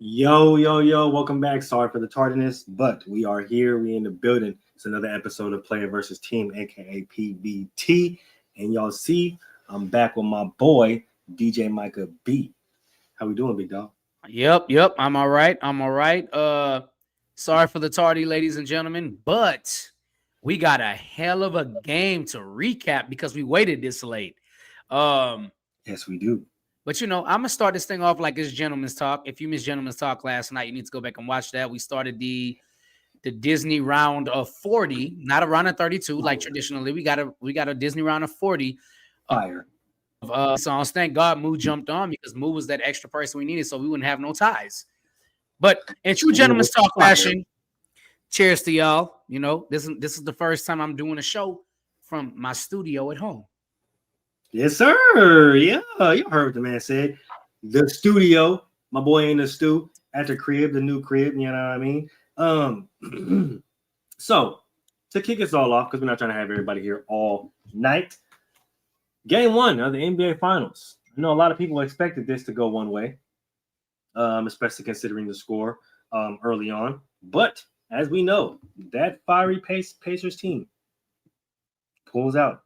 Yo, yo, yo, welcome back. Sorry for the tardiness, but we are here. We in the building. It's another episode of Player versus Team, aka PVT. And y'all see, I'm back with my boy, DJ Micah B. How we doing, big dog? Yep. I'm all right. Sorry for the tardy, ladies and gentlemen, but we got a hell of a game to recap because we waited this late. Yes, we do. But I'm gonna start this thing off like it's gentleman's talk. If you missed gentleman's talk last night, you need to go back and watch that. We started the Disney round of 40, not a round of 32 like traditionally. We got a Disney round of 40. Fire. Songs. Thank God Moo jumped on because Moo was that extra person we needed, so we wouldn't have no ties. But in true gentleman's talk fashion, cheers to y'all. This is the first time I'm doing a show from my studio at home. Yes, sir. Yeah, you heard what the man said. The studio, my boy in the stew at the crib, the new crib. You know what I mean? So to kick us all off, because we're not trying to have everybody here all night. Game 1 of the NBA Finals. I know a lot of people expected this to go one way, especially considering the score early on. But as we know, that fiery Pacers team pulls out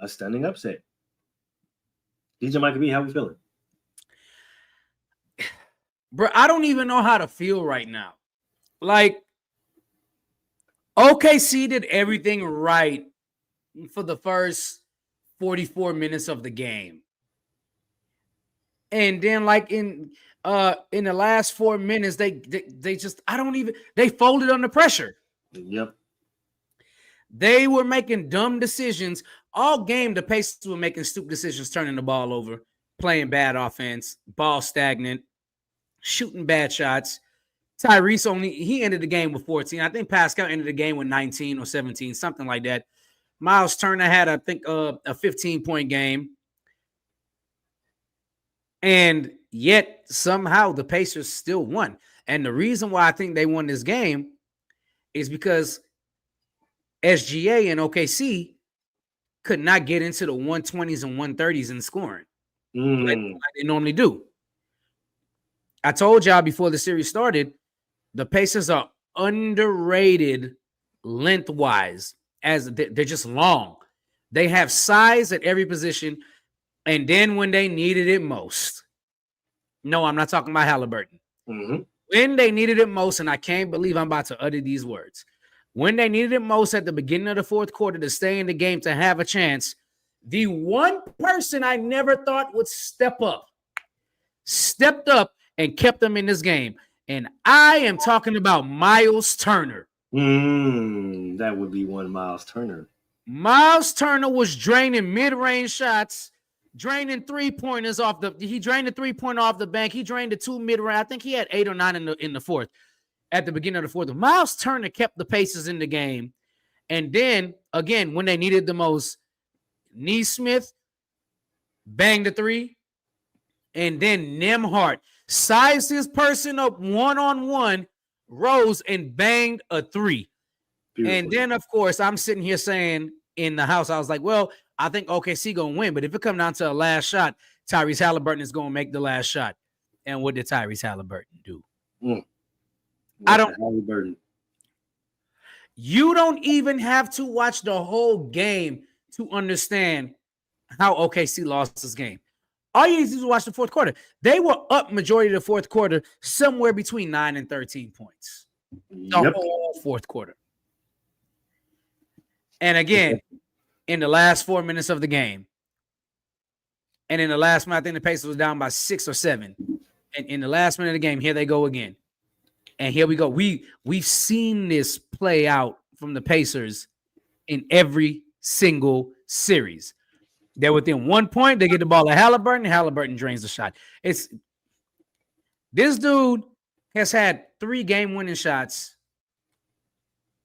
a stunning upset. DJ Micah B, how we feeling? Bro, I don't even know how to feel right now. Like, OKC did everything right for the first 44 minutes of the game. And then like in the last 4 minutes, they just they folded under pressure. Yep. They were making dumb decisions. All game, the Pacers were making stupid decisions, turning the ball over, playing bad offense, ball stagnant, shooting bad shots. Tyrese he ended the game with 14. I think Pascal ended the game with 19 or 17, something like that. Miles Turner had, I think, a 15-point game. And yet, somehow, the Pacers still won. And the reason why I think they won this game is because SGA and OKC could not get into the 120s and 130s in scoring like they normally do. I told y'all before the series started, the Pacers are underrated lengthwise, as they're just long. They have size at every position, and then when they needed it most, no, I'm not talking about Halliburton. When they needed it most, and I can't believe I'm about to utter these words, when they needed it most at the beginning of the fourth quarter to stay in the game, to have a chance, the one person I never thought would stepped up and kept them in this game. And I am talking about Miles Turner. That would be one Miles Turner. Miles Turner was draining mid-range shots, draining three-pointers he drained the three-pointer off the bank. He drained the two mid-range. I think he had 8 or 9 in the fourth. At the beginning of the fourth, Miles Turner kept the Pacers in the game. And then, again, when they needed the most, Nesmith banged the three. And then Nembhard sized his person up one-on-one, rose and banged a three. Beautiful. And then, of course, I'm sitting here saying in the house, I was like, well, I think OKC going to win. But if it comes down to a last shot, Tyrese Halliburton is going to make the last shot. And what did Tyrese Halliburton do? You don't even have to watch the whole game to understand how OKC lost this game. All you need to do is watch the fourth quarter. They were up majority of the fourth quarter, somewhere between 9 and 13 points. The whole fourth quarter. And again, in the last 4 minutes of the game, and in the last minute, I think the Pacers was down by 6 or 7. And in the last minute of the game, here they go again. And here we go. We've seen this play out from the Pacers in every single series. They're within 1 point. They get the ball to Halliburton. Halliburton drains the shot. This dude has had 3 game-winning shots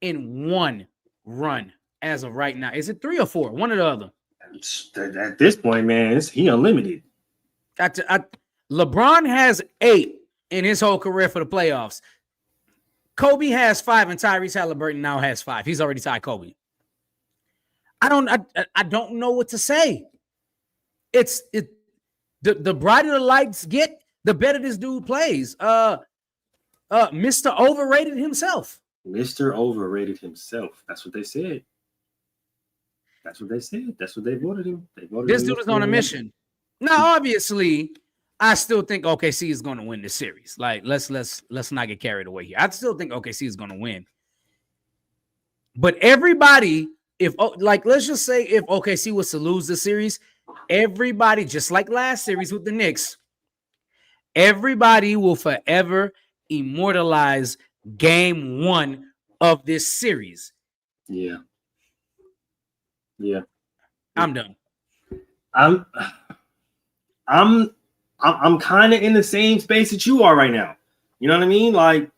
in one run as of right now. Is it 3 or 4? One or the other. At this point, man, he unlimited. LeBron has 8 in his whole career for the playoffs. Kobe has 5, and Tyrese Halliburton now has 5. He's already tied Kobe. I don't know what to say. The brighter the lights get, the better this dude plays. Mr. Overrated himself. Mr. Overrated himself. That's what they said. That's what they said. That's what they voted him. They voted This him dude is on a mission. Now, obviously, I still think OKC is going to win this series. Like, let's not get carried away here. I still think OKC is going to win. But everybody, let's just say if OKC was to lose the series, everybody, just like last series with the Knicks, everybody will forever immortalize game 1 of this series. Yeah. I'm done. I'm kind of in the same space that you are right now. You know what I mean? Like,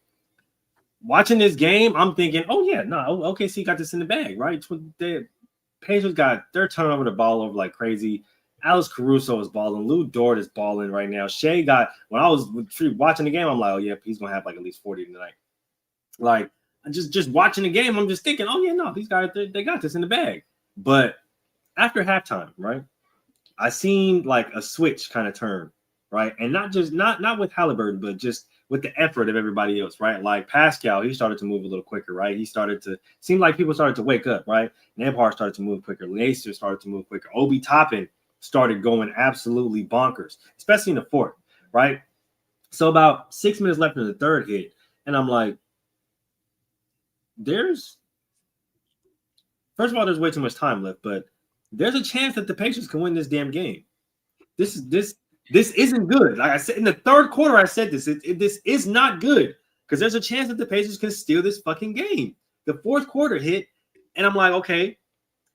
watching this game, I'm thinking, oh yeah, no, OKC got this in the bag, right? The Pacers they're turning over the ball over like crazy. Alex Caruso is balling. Lou Dort is balling right now. Shea when I was watching the game, I'm like, oh yeah, he's gonna have like at least 40 tonight. Like, just watching the game, I'm just thinking, oh yeah, no, these guys they got this in the bag. But after halftime, right, I seen like a switch kind of turn, right, and not with Halliburton, but just with the effort of everybody else, right? Like Pascal, he started to move a little quicker, right? Seemed like people started to wake up, right? Nembhard started to move quicker. Lacer started to move quicker. Obi Toppin started going absolutely bonkers, especially in the fourth, right? So about 6 minutes left in the third hit, and I'm like, first of all, there's way too much time left, but there's a chance that the Pacers can win this damn game. This isn't good. Like I said in the third quarter, I said this. This is not good because there's a chance that the Pacers can steal this fucking game. The fourth quarter hit, and I'm like, okay,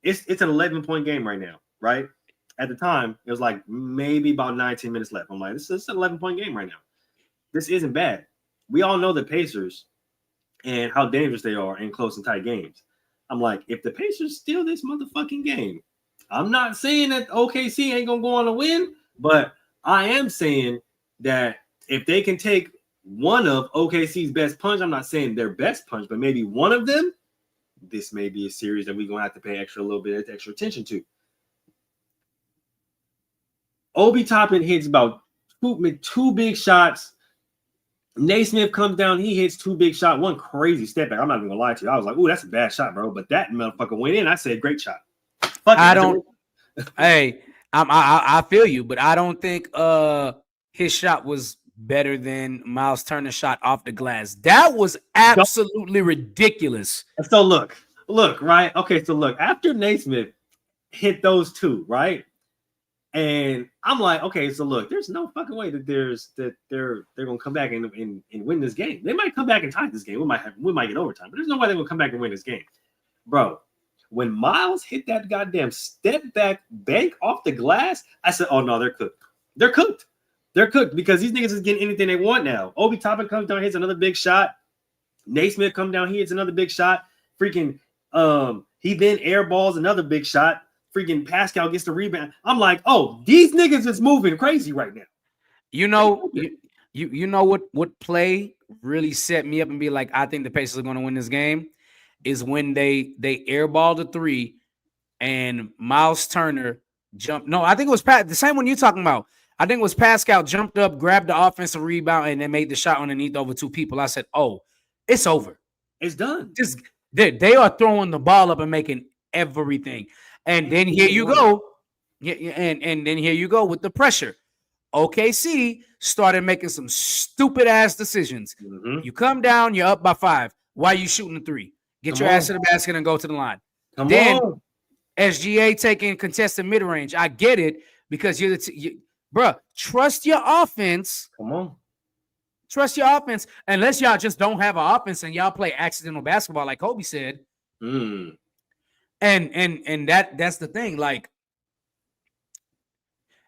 it's an 11-point game right now, right? At the time, it was like maybe about 19 minutes left. I'm like, this is an 11-point game right now. This isn't bad. We all know the Pacers and how dangerous they are in close and tight games. I'm like, if the Pacers steal this motherfucking game, I'm not saying that OKC ain't gonna go on a win, but I am saying that if they can take one of OKC's best punch, I'm not saying their best punch, but maybe one of them, this may be a series that we're gonna have to pay a little bit of extra attention to. Obi Toppin hits about two big shots. Naismith comes down, he hits 2 big shots, one crazy step back. I'm not even gonna lie to you. I was like, "Ooh, that's a bad shot, bro." But that motherfucker went in. I said, "Great shot." I feel you, but I don't think his shot was better than Miles Turner's shot off the glass. That was absolutely ridiculous. So look, right? Okay, so look, after Naismith hit those 2, right? And I'm like, okay, so look, there's no fucking way that they're gonna come back and win this game. They might come back and tie this game. We might get overtime, but there's no way they're gonna come back and win this game, bro. When Miles hit that goddamn step back bank off the glass, I said, oh no, they're cooked. They're cooked because these niggas is getting anything they want now. Obi Toppin comes down, hits another big shot. Naismith comes down, he hits another big shot. Freaking he then airballs another big shot. Freaking Pascal gets the rebound. I'm like, oh, these niggas is moving crazy right now. You know what play really set me up and be like, I think the Pacers are going to win this game is when they airballed the 3 and Miles Turner jumped. No, I think it was the same one you're talking about. I think it was Pascal jumped up, grabbed the offensive rebound, and then made the shot underneath over 2 people. I said, oh, it's over. It's done. They are throwing the ball up and making everything. And then here you go. Yeah, and then here you go with the pressure. OKC started making some stupid ass decisions. Mm-hmm. You come down, you're up by 5. Why are you shooting the 3? Get your ass to the basket and go to the line. Then SGA taking contested mid range. I get it because bro. Trust your offense. Come on. Trust your offense. Unless y'all just don't have an offense and y'all play accidental basketball, like Kobe said. And that's the thing. Like,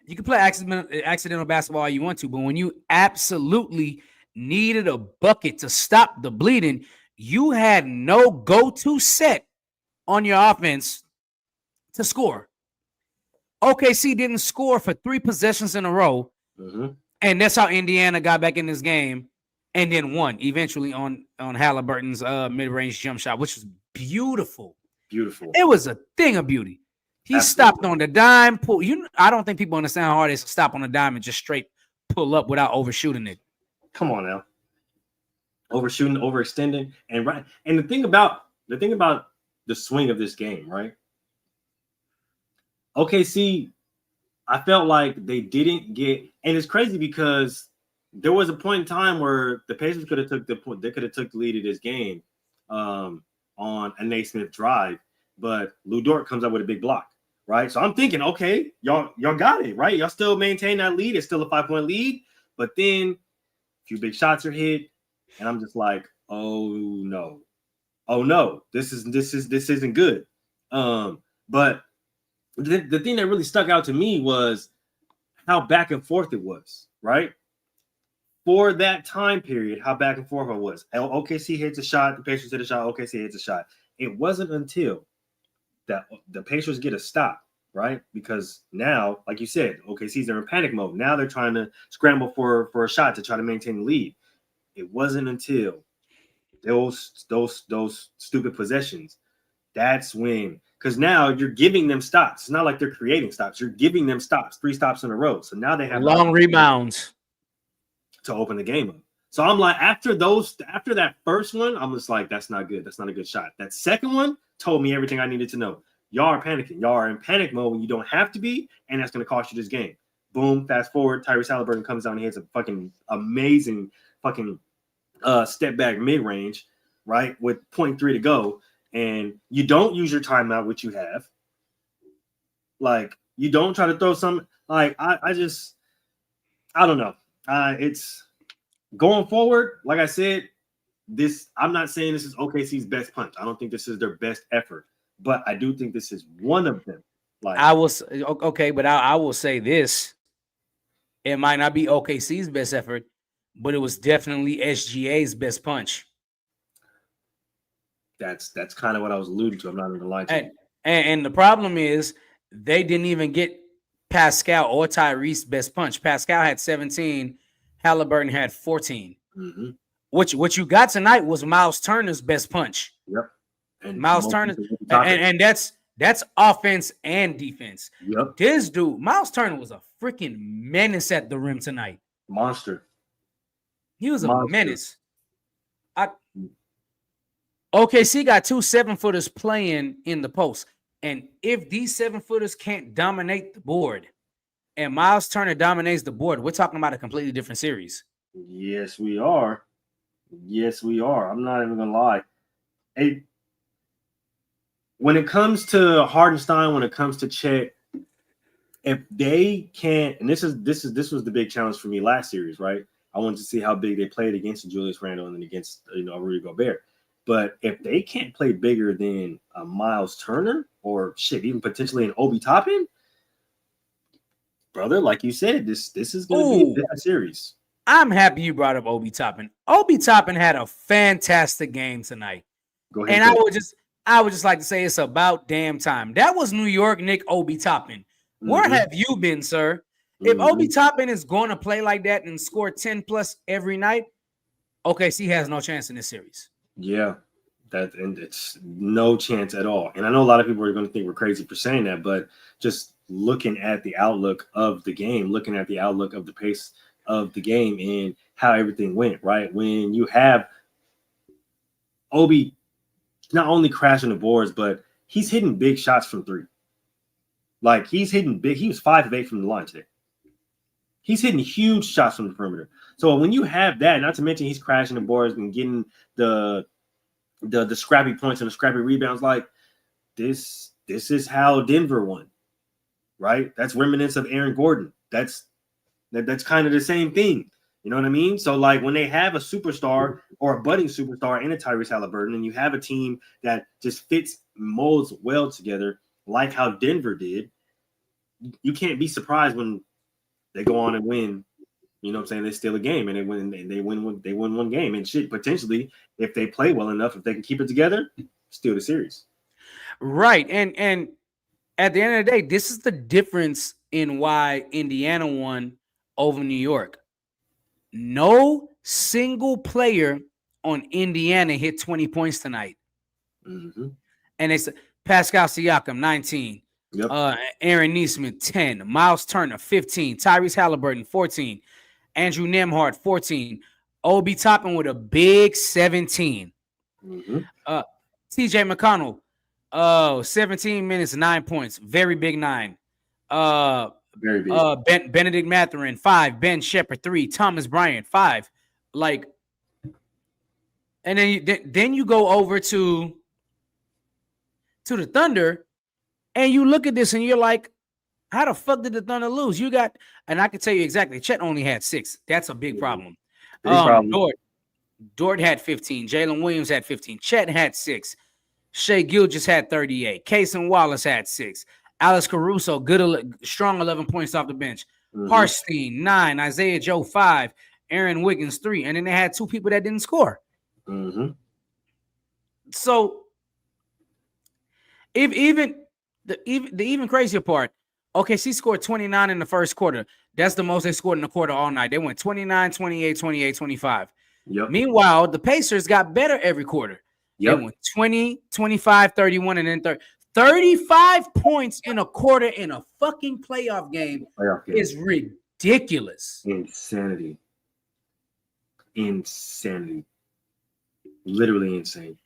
you can play accidental basketball all you want to, but when you absolutely needed a bucket to stop the bleeding, you had no go-to set on your offense to score. OKC didn't score for 3 possessions in a row, and that's how Indiana got back in this game and then won eventually on Halliburton's mid-range jump shot, which was beautiful. Beautiful. It was a thing of beauty. He stopped on the dime. I don't think people understand how hard it is to stop on a dime and just straight pull up without overshooting it. Come on now. Overshooting, overextending, and right. And the thing about the swing of this game, right? OKC, I felt like they didn't get, and it's crazy because there was a point in time where the Pacers could have took the point, they could have took the lead of this game on a Naismith drive, but Lou Dort comes up with a big block, right? So I'm thinking, okay, y'all got it, right? Y'all still maintain that lead. It's still a 5-point lead, but then a few big shots are hit, and I'm just like, oh no, this isn't good. But the thing that really stuck out to me was how back and forth it was, right? For that time period, how back and forth it was. OKC hits a shot, the Pacers hit a shot, OKC hits a shot. It wasn't until that the Pacers get a stop, right? Because now, like you said, OKC's in panic mode. Now they're trying to scramble for a shot to try to maintain the lead. It wasn't until those stupid possessions. That's when, because now you're giving them stops. It's not like they're creating stops. You're giving them stops, 3 stops in a row. So now they have long rebounds to open the game up. So I'm like, after that first one, I'm just like, that's not good. That's not a good shot. That second one told me everything I needed to know. Y'all are panicking. Y'all are in panic mode when you don't have to be, and that's going to cost you this game. Boom, fast forward, Tyrese Halliburton comes down and hits a fucking amazing fucking step back mid-range, right, with 0.3 to go, and you don't use your timeout, which you have. Like, you don't try to throw some, like, I don't know. It's going forward, like I said, I'm not saying this is OKC's best punch. I don't think this is their best effort, but I do think this is one of them. Like, I was okay, but I will say this. It might not be OKC's best effort, but it was definitely SGA's best punch. That's kind of what I was alluding to. I'm not going to lie to you. And the problem is they didn't even get Pascal or Tyrese's best punch. Pascal had 17, Halliburton had 14. Mm-hmm. What you got tonight was Miles Turner's best punch. Yep. And Miles Turner, and that's offense and defense. Yep. This dude, Miles Turner, was a freaking menace at the rim tonight. Monster. He was a menace. OKC got 2 7-footers playing in the post. And if these 7-footers can't dominate the board and Miles Turner dominates the board, we're talking about a completely different series. Yes, we are. Yes, we are. I'm not even going to lie. When it comes to Hardenstein, when it comes to Chet, if they can't, and this was the big challenge for me last series, right? I wanted to see how big they played against Julius Randle and then against Rudy Gobert. But if they can't play bigger than a Miles Turner or even potentially an Obi Toppin, brother, like you said, this is going to be a different series. I'm happy you brought up Obi Toppin. Obi Toppin had a fantastic game tonight. Go ahead. And I would just like to say it's about damn time. That was New York Nick Obi Toppin. Where have you been, sir? If Obi Toppin is going to play like that and score 10 plus every night, OKC has no chance in this series. Yeah, and it's no chance at all. And I know a lot of people are going to think we're crazy for saying that, but just looking at the outlook of the game, looking at the outlook of the pace of the game and how everything went, right? When you have Obi not only crashing the boards, but he's hitting big shots from 3. Like, he's hitting big. He was 5 of 8 from the line today. He's hitting huge shots from the perimeter. So when you have that, not to mention he's crashing the boards and getting the scrappy points and the scrappy rebounds, like this is how Denver won, right? That's remnants of Aaron Gordon. That's kind of the same thing. You know what I mean? So, like, when they have a superstar or a budding superstar in a Tyrese Halliburton, and you have a team that just molds well together, like how Denver did, you can't be surprised when they go on and win. You know what I'm saying? They steal a game and they win one game, and shit, potentially, if they play well enough, if they can keep it together, steal the series. Right. And at the end of the day, this is the difference in why Indiana won over New York. No single player on Indiana hit 20 points tonight. Mm-hmm. And it's Pascal Siakam, 19. Yep. Aaron Nesmith, 10. Miles Turner, 15. Tyrese Halliburton, 14. Andrew Nembhard, 14. Obi Toppin with a big 17. Mm-hmm. TJ McConnell, 17 minutes, 9 points. Very big 9. Very big. Benedict Mathurin, 5. Ben Shepherd, 3. Thomas Bryant, 5. Like, and then you go over to the Thunder, and you look at this, and you're like, how the fuck did the Thunder lose? You got, and I can tell you exactly, Chet only had 6. That's a big problem. Big problem. Dort had 15. Jalen Williams had 15. Chet had 6. Shea Gilgeous had 38. Cason Wallace had 6. Alex Caruso, strong 11 points off the bench. Mm-hmm. Harstein, 9. Isaiah Joe, 5. Aaron Wiggins, 3. And then they had 2 people that didn't score. Mm-hmm. So, the even crazier part, OKC scored 29 in the first quarter. That's the most they scored in the quarter all night. They went 29, 28, 28, 25. Yep. Meanwhile, the Pacers got better every quarter. Yep. They went 20, 25, 31, and then 35 points in a quarter in a fucking playoff game is ridiculous. Insanity. Literally insane.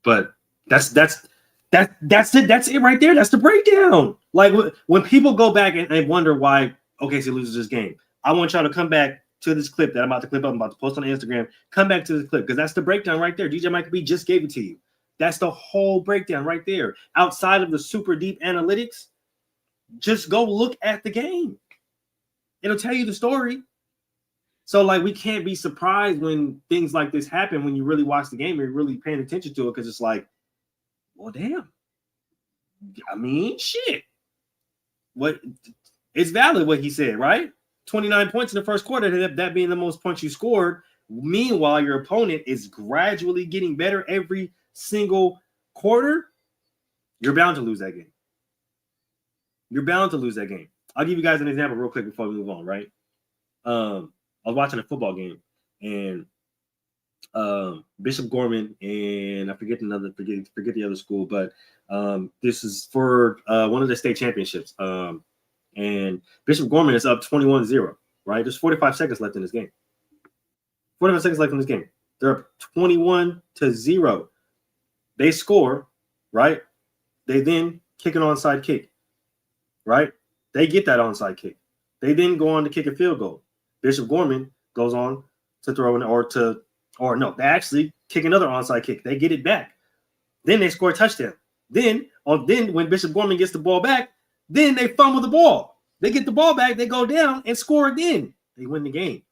But that's it. That's it right there. That's the breakdown. Like when people go back and wonder why OKC loses this game, I want y'all to come back to this clip that I'm about to clip up. I'm about to post on Instagram. Come back to this clip because that's the breakdown right there. DJ Michael B just gave it to you. That's the whole breakdown right there. Outside of the super deep analytics, just go look at the game. It'll tell you the story. So, like, we can't be surprised when things like this happen when you really watch the game and you're really paying attention to it because it's like, well, damn. I mean, shit. What? It's valid what he said, right? 29 points in the first quarter, that being the most points you scored. Meanwhile, your opponent is gradually getting better every single quarter. You're bound to lose that game. I'll give you guys an example real quick before we move on, right? I was watching a football game, and Bishop Gorman and I forget the other school, but this is for one of the state championships. And Bishop Gorman is up 21-0, right? There's 45 seconds left in this game. 45 seconds left in this game. They're up 21-0. They score, right? They then kick an onside kick, right? They get that onside kick. They then go on to kick a field goal. Bishop Gorman goes on to throw they actually kick another onside kick. They get it back. Then they score a touchdown. Then when Bishop Gorman gets the ball back, then they fumble the ball. They get the ball back, they go down and score again. They win the game.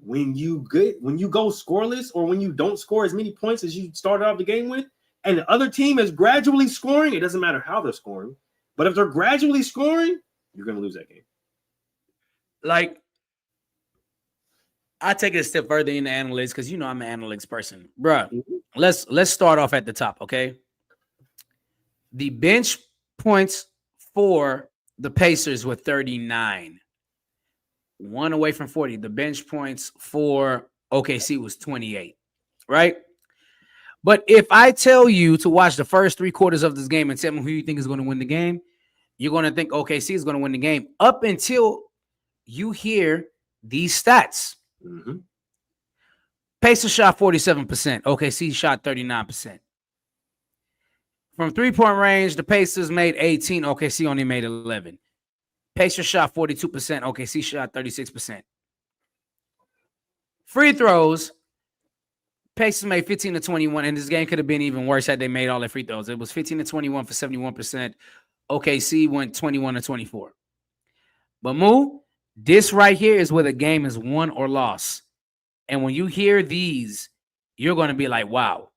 When you go scoreless or when you don't score as many points as you started off the game with, and the other team is gradually scoring, it doesn't matter how they're scoring, but if they're gradually scoring, you're going to lose that game. Like, I take it a step further in the analytics because I'm an analytics person, bruh. Mm-hmm. Let's start off at the top, okay? The bench points for the Pacers were 39, 1 away from 40. The bench points for OKC was 28, right? But if I tell you to watch the first 3 quarters of this game and tell me who you think is going to win the game, you're going to think OKC is going to win the game up until you hear these stats. Mm-hmm. Pacers shot 47%. OKC shot 39%. From 3-point range, the Pacers made 18. OKC only made 11. Pacers shot 42%. OKC shot 36%. Free throws, Pacers made 15 to 21, and this game could have been even worse had they made all their free throws. It was 15 to 21 for 71%. OKC went 21 to 24. But Moo, this right here is where the game is won or lost. And when you hear these, you're going to be like, wow.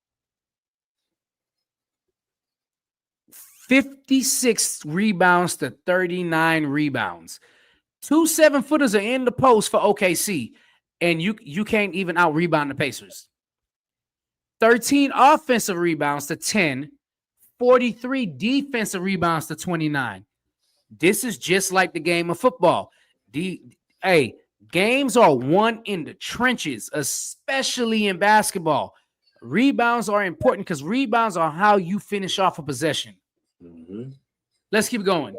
56 rebounds to 39 rebounds. 2 7-footers are in the post for OKC, and you can't even out-rebound the Pacers. 13 offensive rebounds to 10, 43 defensive rebounds to 29. This is just like the game of football. Games are won in the trenches, especially in basketball. Rebounds are important because rebounds are how you finish off a possession. Mm-hmm. Let's keep going.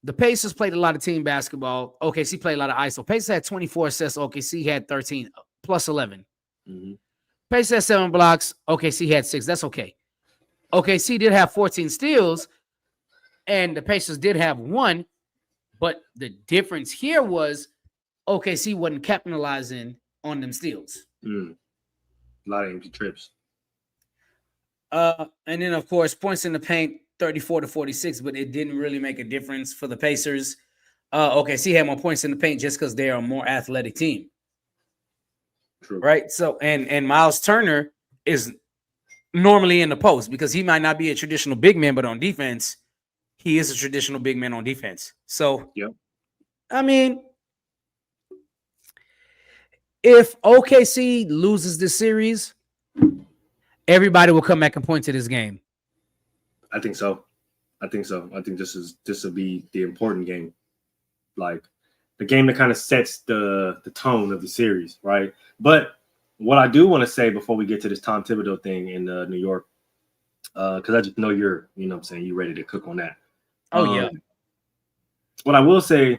the Pacers played a lot of team basketball. OKC played a lot of ISO. Pacers had 24 assists. OKC had 13 plus 11. Mm-hmm. Pacers had 7 blocks. OKC had 6. That's okay. OKC did have 14 steals, and the Pacers did have 1. But the difference here was OKC wasn't capitalizing on them steals. A lot of empty trips. And then, of course, points in the paint, 34-46, but it didn't really make a difference for the Pacers. OKC had more points in the paint just because they're a more athletic team. True. Right? So, and Miles Turner is normally in the post because he might not be a traditional big man, but on defense, he is a traditional big man on defense. So, yep. I mean, if OKC loses this series, everybody will come back and point to this game. I think so. I think this will be the important game, like the game that kind of sets the tone of the series, right? But what I do want to say before we get to this Tom Thibodeau thing in New York, because I just know you're, what I'm saying, you're ready to cook on that. Oh yeah. What I will say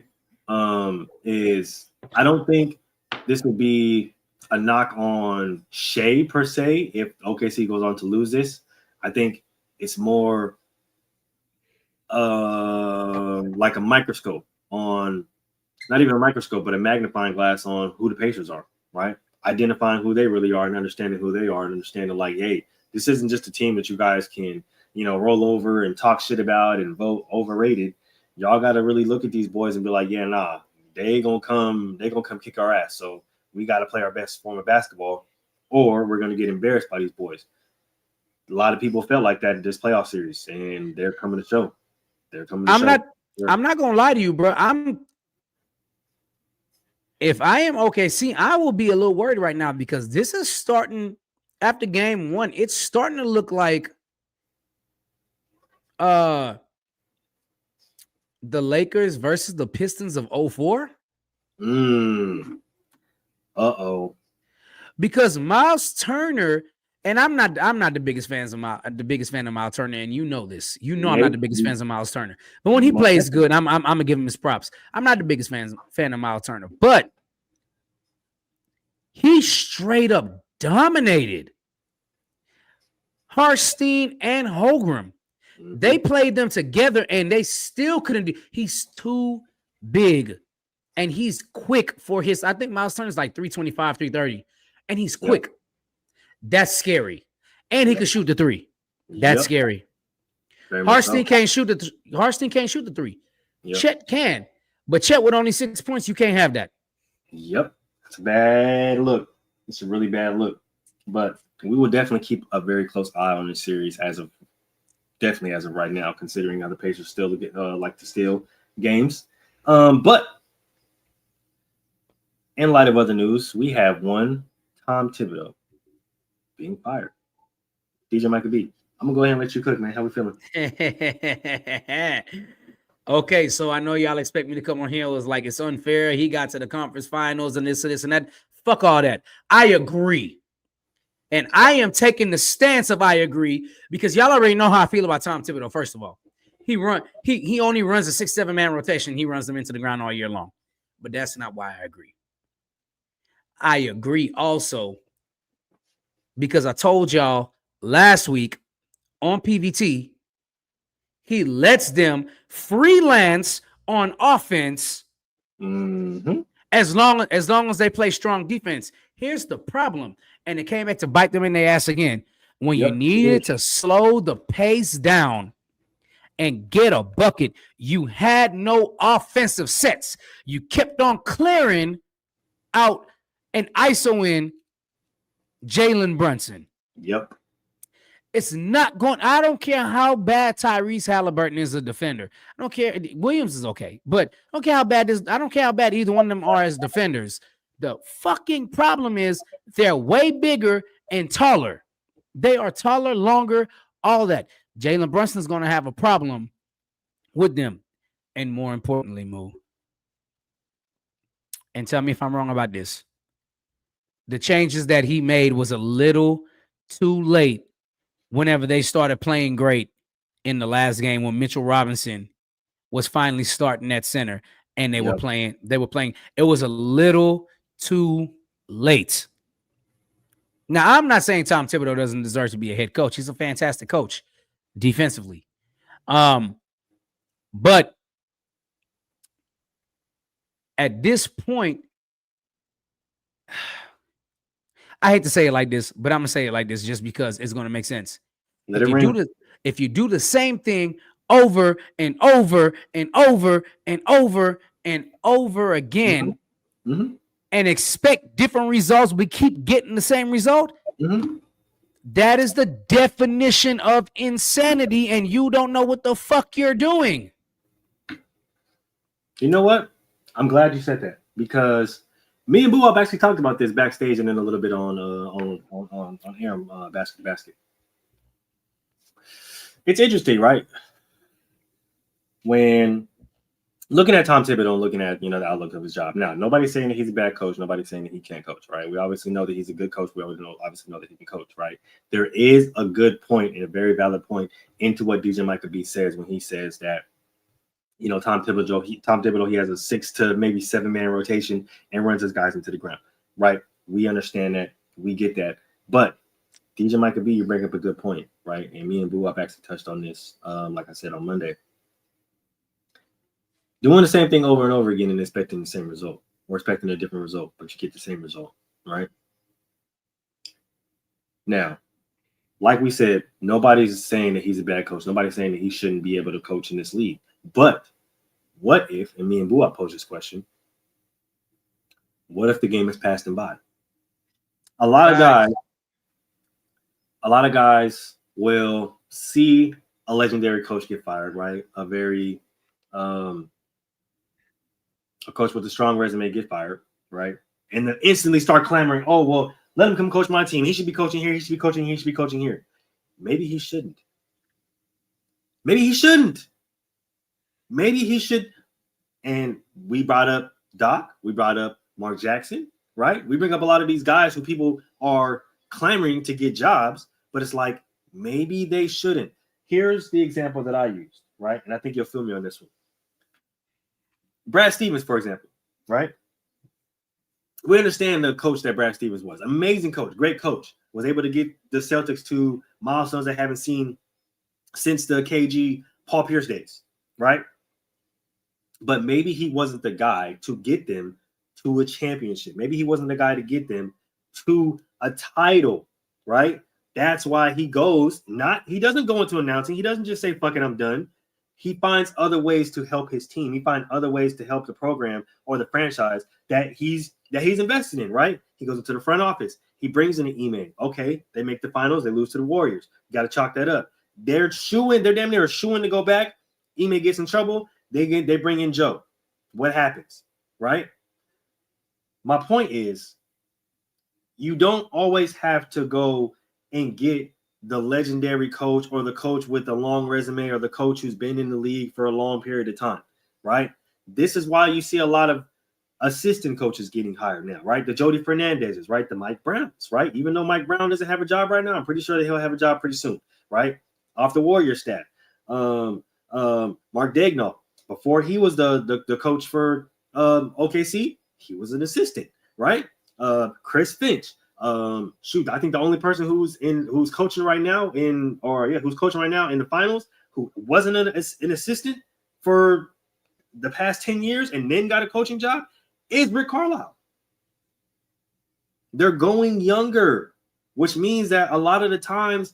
is I don't think this will be a knock on Shea per se if OKC goes on to lose this. I think it's more like a microscope on, not even a microscope, but a magnifying glass on who the Pacers are, right? Identifying who they really are and understanding who they are and understanding like, hey, this isn't just a team that you guys can, roll over and talk shit about and vote overrated. Y'all got to really look at these boys and be like, yeah, nah, they gonna come kick our ass. So we got to play our best form of basketball or we're going to get embarrassed by these boys. A lot of people felt like that in this playoff series, and they're coming to show. I'm not gonna lie to you, bro. If I am OKC, I will be a little worried right now because this is starting after game 1. It's starting to look like the Lakers versus the Pistons of 2004. Because Miles Turner, and I'm not the biggest fan of Miles Turner, and you know this. I'm not the biggest fan of Miles Turner. But when he plays good, I'm gonna give him his props. I'm not the biggest fan of Miles Turner, but he straight up dominated Harstein and Holmgren. They played them together, and they still couldn't do. He's too big, and he's quick for his. I think Miles Turner's like 325, 330, and he's quick. Yep. That's scary. And he can shoot the 3. That's scary. Harstein can't shoot the 3. Yep. Chet can. But Chet with only 6 points, you can't have that. Yep. It's a bad look. It's a really bad look. But we will definitely keep a very close eye on this series as of right now, considering how the Pacers still like to steal games. But in light of other news, we have one Tom Thibodeau being fired. DJ Michael B, I'm gonna go ahead and let you cook, man. How we feeling? Okay, so I know y'all expect me to come on here. It was like it's unfair. He got to the conference finals and this and that. Fuck all that. I agree. And I am taking the stance of I agree because y'all already know how I feel about Tom Thibodeau. First of all, he only runs a 6-7 man rotation. He runs them into the ground all year long. But that's not why I agree. I agree also because I told y'all last week on PVT, he lets them freelance on offense as long as they play strong defense. Here's the problem, and it came back to bite them in their ass again. When you needed to slow the pace down and get a bucket, you had no offensive sets. You kept on clearing out and ISOing Jalen Brunson. Yep. It's not going. I don't care how bad Tyrese Halliburton is a defender. I don't care. Williams is okay, but I don't care how bad this. I don't care how bad either one of them are as defenders. The fucking problem is they're way bigger and taller. They are taller, longer, all that. Jalen Brunson is going to have a problem with them, and more importantly, Moo. And tell me if I'm wrong about this. The changes that he made was a little too late whenever they started playing great in the last game when Mitchell Robinson was finally starting at center, and they were Yep. playing. They were playing. It was a little too late. Now, I'm not saying Tom Thibodeau doesn't deserve to be a head coach. He's a fantastic coach defensively. But at this point, I hate to say it like this, but I'm gonna say it like this just because it's gonna make sense. Let it ring. If you do the same thing over and over and over and over and over again Mm-hmm. and expect different results, we keep getting the same result. Mm-hmm. That is the definition of insanity, and you don't know what the fuck you're doing. You know what? I'm glad you said that, because me and Boo actually talked about this backstage and then a little bit on air basket. It's interesting, right? When looking at Tom Thibodeau and looking at, the outlook of his job. Now, nobody's saying that he's a bad coach. Nobody's saying that he can't coach, right? We obviously know that he's a good coach. We obviously know that he can coach, right? There is a good point and a very valid point into what DJ Michael B says when he says that, Tom Thibodeau, he has a 6 to maybe 7-man rotation and runs his guys into the ground, right? We understand that. We get that. But DJ Michael B, you bring up a good point, right? And me and Boo Up actually touched on this, like I said, on Monday. Doing the same thing over and over again and expecting the same result, or expecting a different result, but you get the same result, right? Now, like we said, nobody's saying that he's a bad coach. Nobody's saying that he shouldn't be able to coach in this league. But what if, and me and Boo Up posed this question, what if the game has passed him by? A lot of guys will see a legendary coach get fired, right? A coach with a strong resume get fired, right? And then instantly start clamoring, oh, well, let him come coach my team. He should be coaching here. He should be coaching here. He should be coaching here. Maybe he shouldn't. Maybe he shouldn't. Maybe he should. And we brought up Doc. We brought up Mark Jackson, right? We bring up a lot of these guys who people are clamoring to get jobs, but it's like, maybe they shouldn't. Here's the example that I used, right? And I think you'll feel me on this one. Brad Stevens, for example, right? We understand the coach that Brad Stevens was. Amazing coach, great coach. Was able to get the Celtics to milestones they haven't seen since the KG Paul Pierce days, right? But maybe he wasn't the guy to get them to a championship. Maybe he wasn't the guy to get them to a title, right? That's why he doesn't go into announcing. He doesn't just say, fuck it, I'm done. He finds other ways to help his team. He finds other ways to help the program or the franchise that he's invested in, right? He goes into the front office. He brings in an email. Okay, they make the finals. They lose to the Warriors. You got to chalk that up. They're damn near shooing to go back. Ime gets in trouble. They bring in Joe. What happens, right? My point is, you don't always have to go and get the legendary coach or the coach with a long resume or the coach who's been in the league for a long period of time, right? This is why you see a lot of assistant coaches getting hired now, right? The Jody Fernandezes, right? The Mike Browns, right? Even though Mike Brown doesn't have a job right now, I'm pretty sure that he'll have a job pretty soon, right? Off the Warrior staff. Mark Daigneault, before he was the coach for OKC, he was an assistant, right? Chris Finch. I think the only person who's coaching right now in the finals who wasn't an assistant for the past 10 years and then got a coaching job is Rick Carlisle. They're going younger, which means that a lot of the times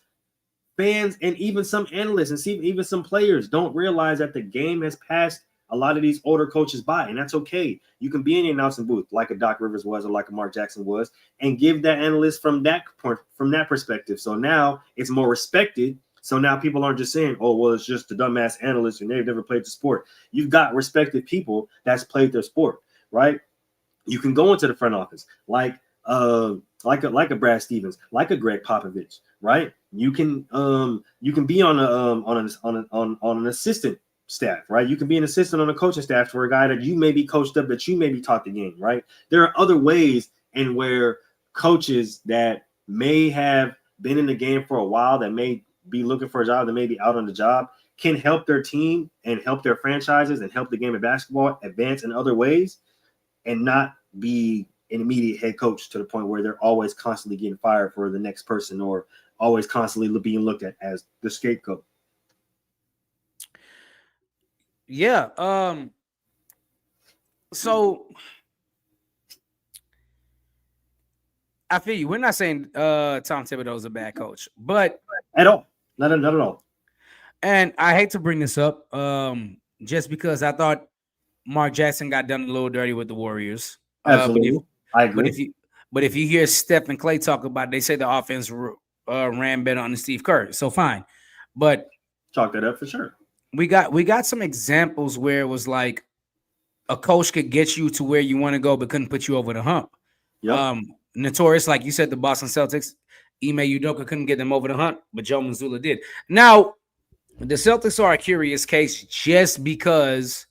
fans and even some analysts and even some players don't realize that the game has passed a lot of these older coaches by, and that's okay. You can be in the announcing booth like a Doc Rivers was or like a Mark Jackson was, and give that analyst from that perspective. So now it's more respected. So now people aren't just saying, "Oh, well, it's just a dumbass analyst and they've never played the sport." You've got respected people that's played their sport, right? You can go into the front office like a Brad Stevens, like a Greg Popovich, right? You can be on an assistant staff, right? You can be an assistant on a coaching staff for a guy that you maybe coached up, that you maybe taught the game, right? There are other ways in where coaches that may have been in the game for a while, that may be looking for a job, that may be out on the job, can help their team and help their franchises and help the game of basketball advance in other ways and not be an immediate head coach to the point where they're always constantly getting fired for the next person or always constantly being looked at as the scapegoat. Yeah. So I feel you. We're not saying Tom Thibodeau is a bad coach, but at all. Not at all. And I hate to bring this up, just because I thought Mark Jackson got done a little dirty with the Warriors. Absolutely, I agree. But if you hear Steph and Clay talk about it, they say the offense ran better on the Steve Kerr. So fine, but chalk that up for sure. We got some examples where it was like a coach could get you to where you want to go, but couldn't put you over the hump. Yep. Notorious, like you said, the Boston Celtics, Ime Udoka couldn't get them over the hump, but Joe Mazzulla did. Now, the Celtics are a curious case just because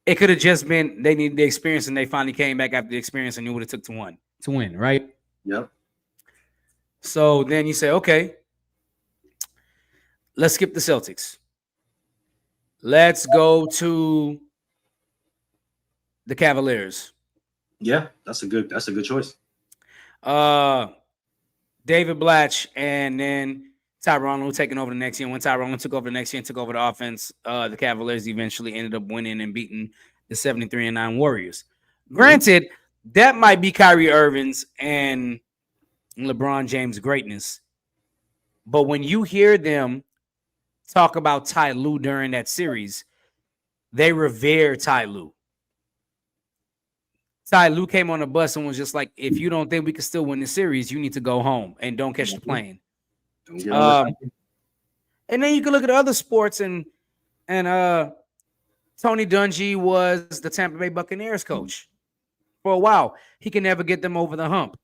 it could have just been they needed the experience and they finally came back after the experience and knew what it took to win, right? Yep. So then you say, okay, let's skip the Celtics. Let's go to the Cavaliers. Yeah, that's a good choice. David Blatch and then Tyronn Lue taking over the next year. When Tyronn Lue took over the next year and took over the offense, the Cavaliers eventually ended up winning and beating the 73-9 Warriors. Granted, that might be Kyrie Irving's and LeBron James' greatness. But when you hear them talk about Ty Lue during that series, they revere Ty Lue. Ty Lue came on the bus and was just like, if you don't think we can still win the series, you need to go home and don't catch the plane. And then you can look at other sports and Tony Dungy was the Tampa Bay Buccaneers coach for a while. He can never get them over the hump.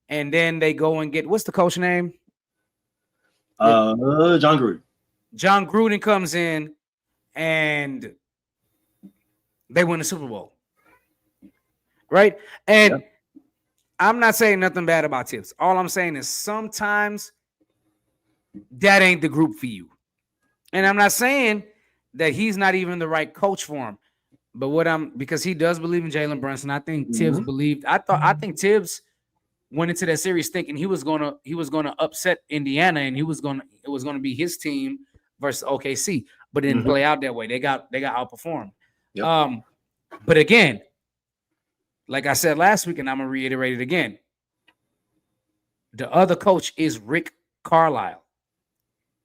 And then they go and get, what's the coach name? John Gruden. John Gruden comes in and they win the Super Bowl. Right? And I'm not saying nothing bad about Tibbs. All I'm saying is sometimes that ain't the group for you. And I'm not saying that he's not even the right coach for him. But because he does believe in Jalen Brunson. I think Tibbs believed. I think Tibbs went into that series thinking he was gonna upset Indiana and it was gonna be his team versus OKC, but it didn't play out that way. They got outperformed. Yep. But again, like I said last week, and I'm gonna reiterate it again. The other coach is Rick Carlisle.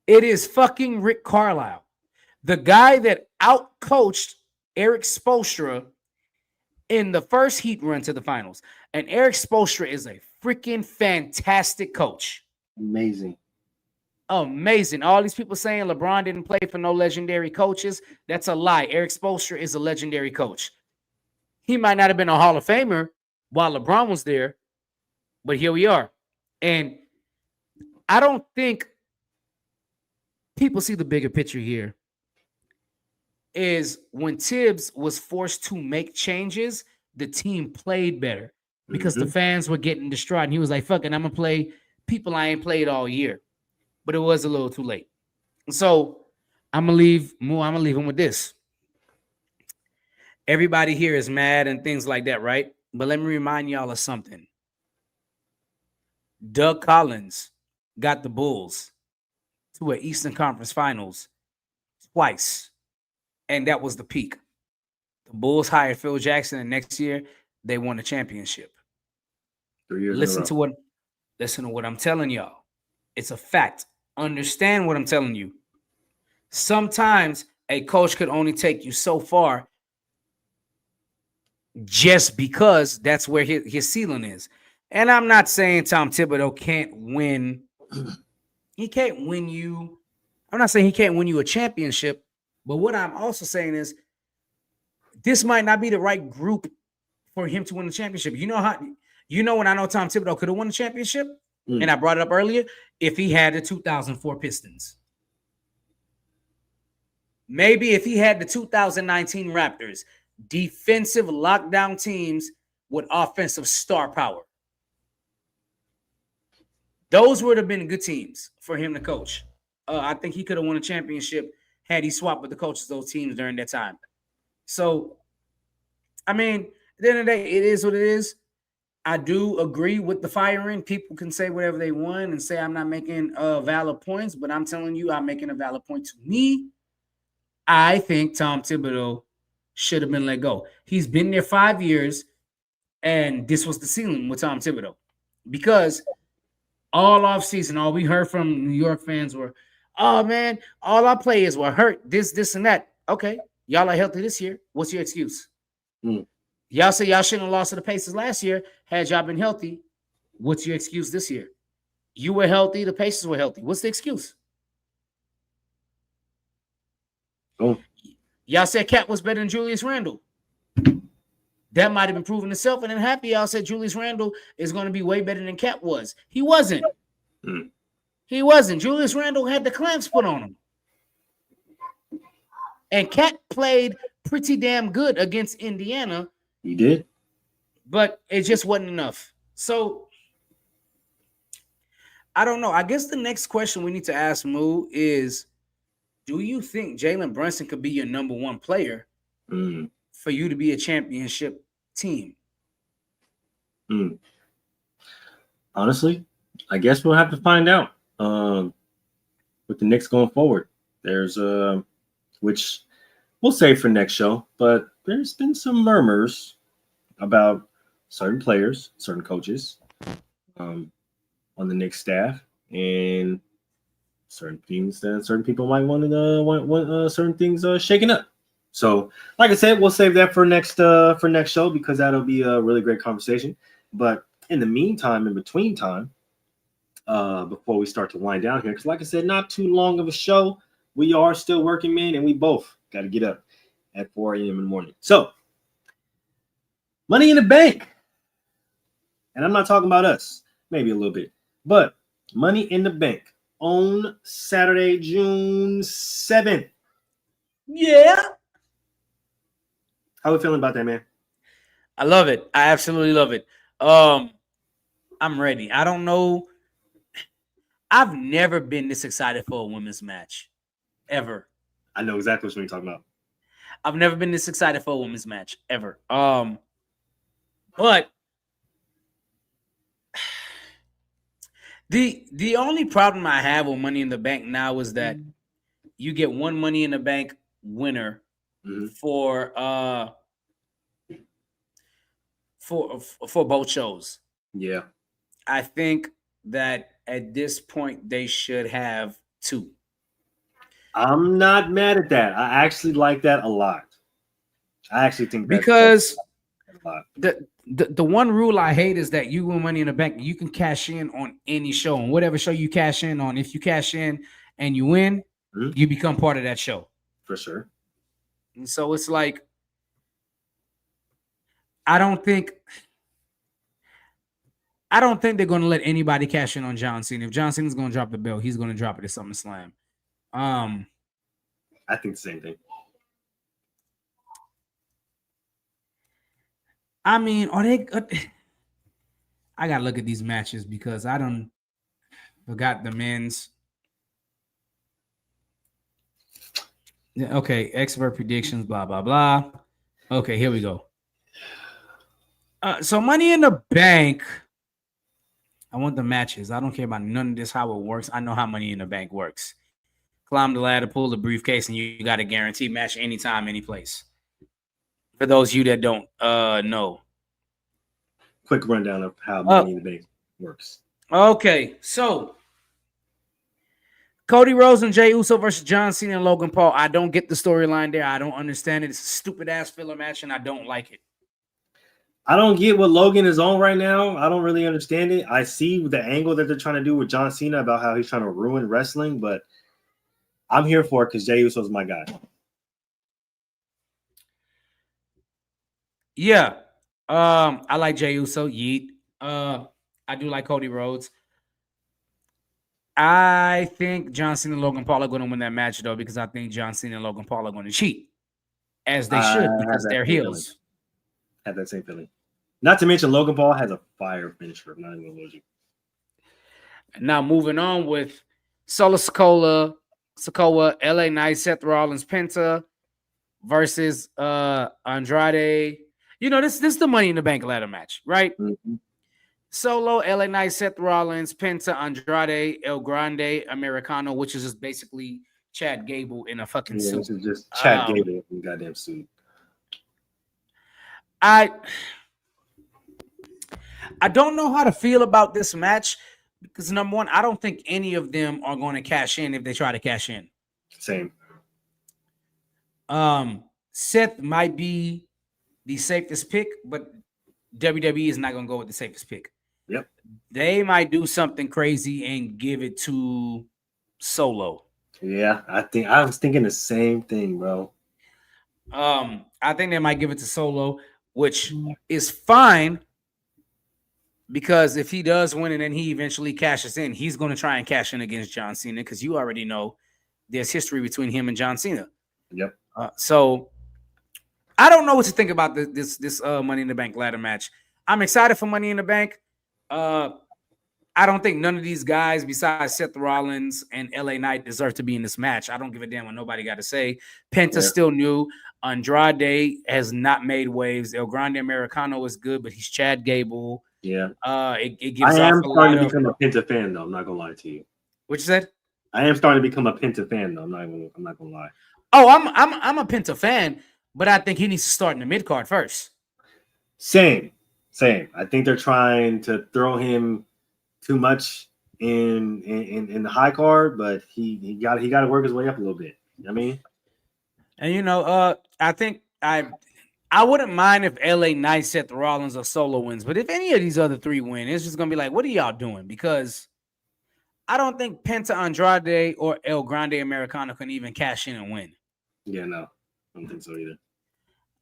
It is fucking Rick Carlisle, the guy that outcoached Eric Spoelstra in the first Heat run to the finals. And Eric Spoelstra is a freaking fantastic coach. Amazing. All these people saying LeBron didn't play for no legendary coaches. That's a lie. Eric Spoelstra is a legendary coach. He might not have been a Hall of Famer while LeBron was there, but here we are. And I don't think people see the bigger picture here. Is when Tibbs was forced to make changes, the team played better because the fans were getting distraught. And he was like, fuck it, I'm going to play people I ain't played all year. But it was a little too late. So I'm going to leave him with this. Everybody here is mad and things like that, right? But let me remind y'all of something. Doug Collins got the Bulls to an Eastern Conference Finals twice. And that was the peak. The Bulls hired Phil Jackson, and next year they won the championship. 3 years. Listen to what I'm telling y'all. It's a fact. Understand what I'm telling you. Sometimes a coach could only take you so far just because that's where his ceiling is. And I'm not saying Tom Thibodeau can't win. He can't win you. I'm not saying he can't win you a championship. But what I'm also saying is this might not be the right group for him to win the championship. When I know Tom Thibodeau could have won the championship, and I brought it up earlier, if he had the 2004 Pistons. Maybe if he had the 2019 Raptors, defensive lockdown teams with offensive star power. Those would have been good teams for him to coach. I think he could have won a championship had he swapped with the coaches of those teams during that time. So, I mean, at the end of the day, it is what it is. I do agree with the firing. People can say whatever they want and say I'm not making valid points, but I'm telling you, I'm making a valid point. To me, I think Tom Thibodeau should have been let go. He's been there 5 years, and this was the ceiling with Tom Thibodeau. Because all offseason, all we heard from New York fans were, oh, man, all our players were hurt, this, and that. Okay, y'all are healthy this year. What's your excuse? Y'all say y'all shouldn't have lost to the Pacers last year had y'all been healthy. What's your excuse this year? You were healthy. The Pacers were healthy. What's the excuse? Oh. Y'all said Cat was better than Julius Randle. That might have been proven itself. And then happy y'all said Julius Randle is going to be way better than Cat was. He wasn't. He wasn't. Julius Randle had the clamps put on him. And Cat played pretty damn good against Indiana. He did. But it just wasn't enough. So, I don't know. I guess the next question we need to ask Moo is, do you think Jalen Brunson could be your number one player for you to be a championship team? Honestly, I guess we'll have to find out with the Knicks going forward. There's which we'll save for next show, but there's been some murmurs about certain players, certain coaches on the Knicks staff, and certain things that certain people might want certain things shaken up. So, like I said, we'll save that for next show because that'll be a really great conversation. But in the meantime, in between time, before we start to wind down here, because like I said, not too long of a show. We are still working, man, and we both got to get up at 4 a.m. in the morning. So, Money in the Bank. And I'm not talking about us, maybe a little bit, but Money in the Bank on Saturday, June 7th. Yeah. How are we feeling about that, man? I love it. I absolutely love it. I'm ready. I don't know. I've never been this excited for a women's match. Ever. I know exactly what you're talking about. I've never been this excited for a women's match. Ever. But the only problem I have with Money in the Bank now is that you get one Money in the Bank winner for both shows. Yeah. I think that at this point they should have two. I'm not mad at that. I actually like that a lot. I actually think because that's a lot. The one rule I hate is that you win Money in the Bank, you can cash in on any show, on whatever show you cash in on. If you cash in and you win, you become part of that show. For sure. And so it's like, I don't think they're going to let anybody cash in on John Cena. If John Cena's going to drop the belt, he's going to drop it at SummerSlam. I think the same thing. I mean, are they? I gotta look at these matches because I don't forgot the men's. Okay, expert predictions, blah blah blah. Okay, here we go. So Money in the Bank. I want the matches. I don't care about none of this, how it works. I know how Money in the Bank works. Climb the ladder, pull the briefcase, and you got a guaranteed match anytime, any place. For those of you that don't know. Quick rundown of how Money in the Bank works. Okay, so Cody Rhodes and Jey Uso versus John Cena and Logan Paul. I don't get the storyline there. I don't understand it. It's a stupid-ass filler match, and I don't like it. I don't get what Logan is on right now. I don't really understand it. I see the angle that they're trying to do with John Cena about how he's trying to ruin wrestling, but I'm here for it because Jey Uso is my guy. Yeah. I like Jey Uso. Yeet. I do like Cody Rhodes. I think John Cena and Logan Paul are going to win that match, though, because I think John Cena and Logan Paul are going to cheat, as they should, because they're heels. Have that same feeling. Not to mention, Logan Paul has a fire finisher. I'm not even going to lose you. Now, moving on with Solo Sikoa Sokoa, LA Knight, Seth Rollins, Penta versus Andrade. You know, this is the Money in the Bank ladder match, right? Mm-hmm. Solo, LA Knight, Seth Rollins, Penta, Andrade, El Grande, Americano, which is just basically Chad Gable in a fucking Yeah, suit. this is just Chad Gable in goddamn suit. I don't know how to feel about this match because number one, I don't think any of them are going to cash in if they try to cash in. Same. Seth might be the safest pick, but WWE is not going to go with the safest pick. Yep. They might do something crazy and give it to Solo. Yeah, I was thinking the same thing, bro. I think they might give it to Solo, which is fine because if he does win and then he eventually cashes in, he's going to try and cash in against John Cena because you already know there's history between him and John Cena. Yep. So I don't know what to think about this Money in the Bank ladder match. I'm excited for Money in the Bank. I don't think none of these guys besides Seth Rollins and LA Knight deserve to be in this match. I don't give a damn what nobody got to say. Penta's still new. Andrade has not made waves. El Grande Americano is good, but he's Chad Gable. Yeah. It gives I off am a starting lot to become a Penta fan, though. I'm not gonna lie to you. What you said? I am starting to become a Penta fan, though. I'm not gonna lie. Oh, I'm a Penta fan, but I think he needs to start in the mid card first. Same. I think they're trying to throw him too much in the high card, but he got to work his way up a little bit. You know what I mean? And you know, I think I wouldn't mind if LA Knight, Seth Rollins, or Solo wins, but if any of these other three win, it's just gonna be like, what are y'all doing? Because I don't think Penta, Andrade, or El Grande Americano can even cash in and win. Yeah, no, I don't think so either.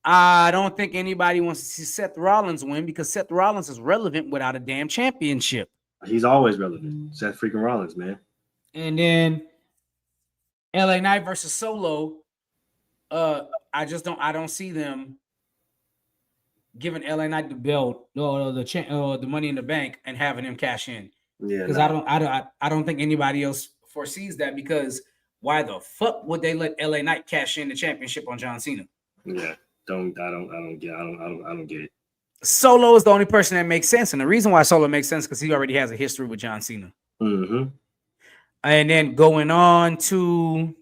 I don't think anybody wants to see Seth Rollins win because Seth Rollins is relevant without a damn championship. He's always relevant. Seth freaking Rollins, man. And then LA Knight versus Solo. I don't see them giving LA Knight the belt or the Money in the Bank and having him cash in. Yeah, because I don't think anybody else foresees that. Because why the fuck would they let LA Knight cash in the championship on John Cena? Yeah, I don't get it. Solo is the only person that makes sense, and the reason why Solo makes sense because he already has a history with John Cena. Mm-hmm. And then going on to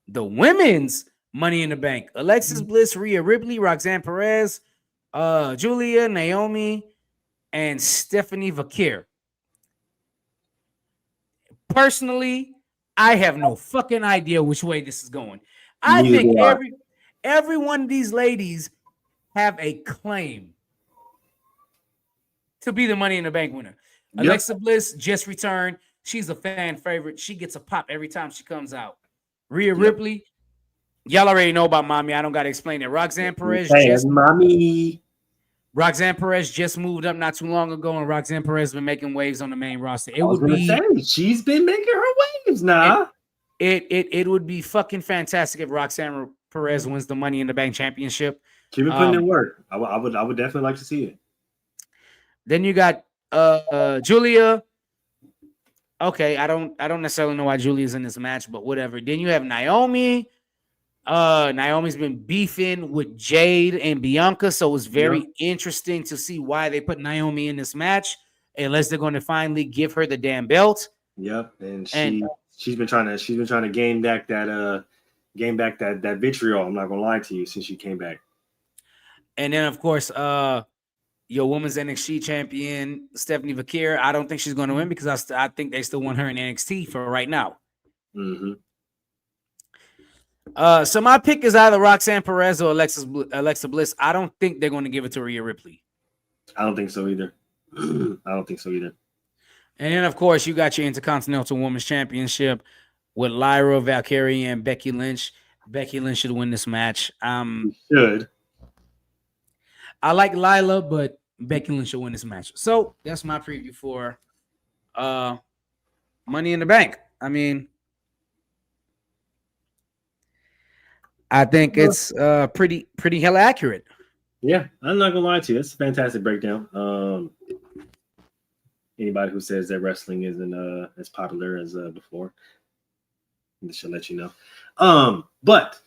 the women's Money in the Bank: Alexis Bliss, Rhea Ripley, Roxanne Perez, Julia, Naomi, and Stephanie Vakir. Personally, I have no fucking idea which way this is going. I think every one of these ladies have a claim to be the Money in the Bank winner. Yep. Alexa Bliss just returned. She's a fan favorite. She gets a pop every time she comes out. Rhea Ripley, y'all already know about mommy. I don't got to explain it. Roxanne Perez Roxanne Perez just moved up not too long ago, and Roxanne Perez has been making waves on the main roster. She's been making her waves now. It would be fucking fantastic if Roxanne Perez wins the Money in the Bank championship. Keep it putting in work. I would definitely like to see it. Then you got Julia. Okay, I don't necessarily know why Julia's in this match, but whatever. Then you have Naomi. Naomi's been beefing with Jade and Bianca, so it's very interesting to see why they put Naomi in this match, unless they're going to finally give her the damn belt. Yep, and she's been trying to gain back that vitriol. I'm not gonna lie to you, since she came back. And then of course, your women's NXT champion Stephanie Vakir. I don't think she's going to win because I think they still want her in NXT for right now. Mm-hmm. So my pick is either Roxanne Perez or Alexa Bliss. I don't think they're going to give it to Rhea Ripley. I don't think so either. And then, of course, you got your Intercontinental Women's Championship with Lyra, Valkyrie, and Becky Lynch. Becky Lynch should win this match. Should. I like Lila, but Becky Lynch should win this match. So that's my preview for Money in the Bank. I mean, I think it's pretty hella accurate. Yeah, I'm not gonna lie to you. It's a fantastic breakdown. Anybody who says that wrestling isn't as popular as before, Just to let you know. But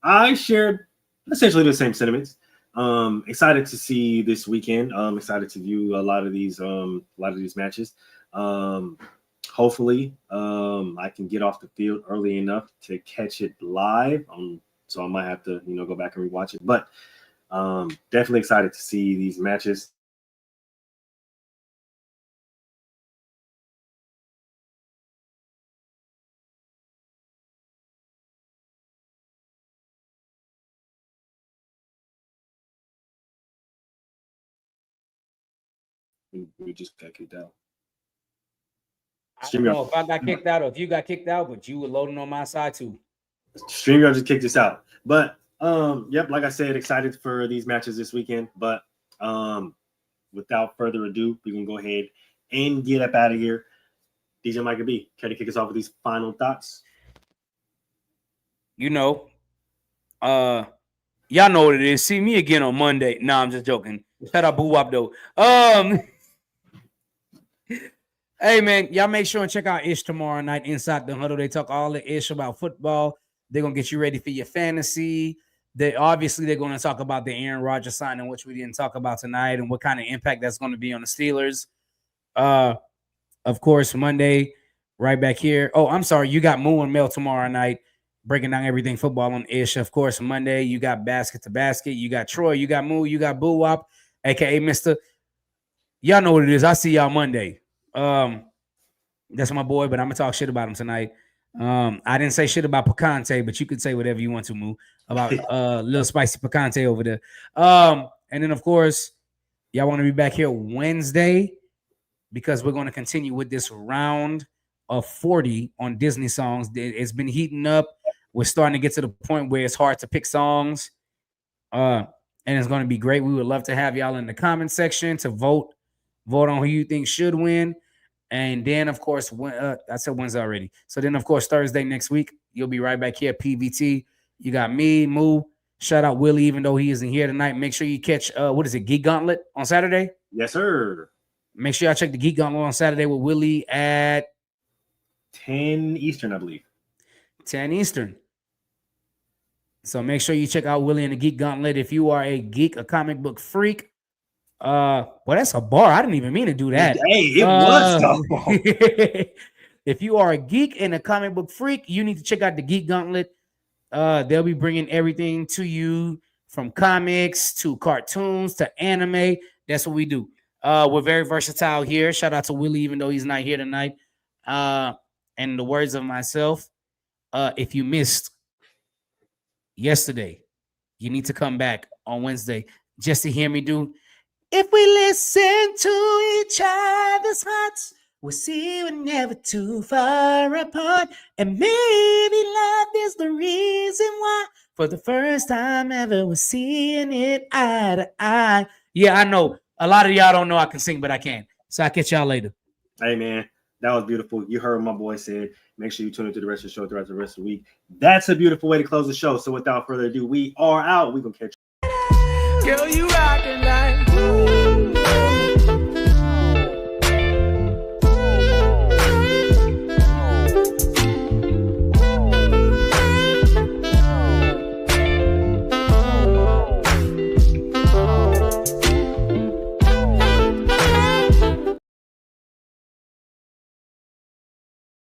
I shared essentially the same sentiments. Excited to see this weekend. Excited to view a lot of these matches. Hopefully, I can get off the field early enough to catch it live. So I might have to, go back and rewatch it. But definitely excited to see these matches. We just got kicked out. I don't know if I got kicked out or if you got kicked out, but you were loading on my side too. StreamYard just kicked us out. But yep, like I said, excited for these matches this weekend. But without further ado, we can go ahead and get up out of here. DJ Micah B, care to kick us off with these final thoughts? Y'all know what it is. See me again on Monday. No, I'm just joking. Shout out Boo Wop though. Hey man, y'all make sure and check out Ish tomorrow night inside the huddle. They talk all the ish about football. They're gonna get you ready for your fantasy. They're going to talk about the Aaron Rodgers signing, which we didn't talk about tonight, and what kind of impact that's going to be on the Steelers. Of course, Monday, right back here. Oh, I'm sorry, you got Moo and Mel tomorrow night, breaking down everything football on Ish. Of course, Monday, you got Basket to Basket. You got Troy, you got Moo, you got Boo Wop, aka Mr. Y'all know what it is. I'll see y'all Monday. That's my boy, but I'm gonna talk shit about him tonight. I didn't say shit about Picante, but you could say whatever you want to, Moo, about little spicy Picante over there. And then of course, y'all want to be back here Wednesday because we're going to continue with this round of 40 on Disney songs. It's been heating up. We're starting to get to the point where it's hard to pick songs. And it's going to be great. We would love to have y'all in the comment section to vote on who you think should win. And then, of course, I said Wednesday already. So then, of course, Thursday next week, you'll be right back here at PVT. You got me, Moo. Shout out Willie, even though he isn't here tonight. Make sure you catch, Geek Gauntlet on Saturday? Yes, sir. Make sure y'all check the Geek Gauntlet on Saturday with Willie at 10 Eastern, I believe. 10 Eastern. So make sure you check out Willie and the Geek Gauntlet. If you are a geek, a comic book freak, well, that's a bar. I didn't even mean to do that. Hey, it was tough. If you are a geek and a comic book freak, you need to check out the Geek Gauntlet. They'll be bringing everything to you from comics to cartoons to anime. That's what we do. We're very versatile here. Shout out to Willie, even though he's not here tonight. And in the words of myself, if you missed yesterday, you need to come back on Wednesday just to hear me do. If we listen to each other's hearts, we'll see we're never too far apart. And maybe love is the reason why, for the first time ever, we're seeing it eye to eye. Yeah, I know. A lot of y'all don't know I can sing, but I can. So I'll catch y'all later. Hey, man, that was beautiful. You heard what my boy said. Make sure you tune into the rest of the show throughout the rest of the week. That's a beautiful way to close the show. So without further ado, we are out. We're going to catch you. Girl, you rockin' like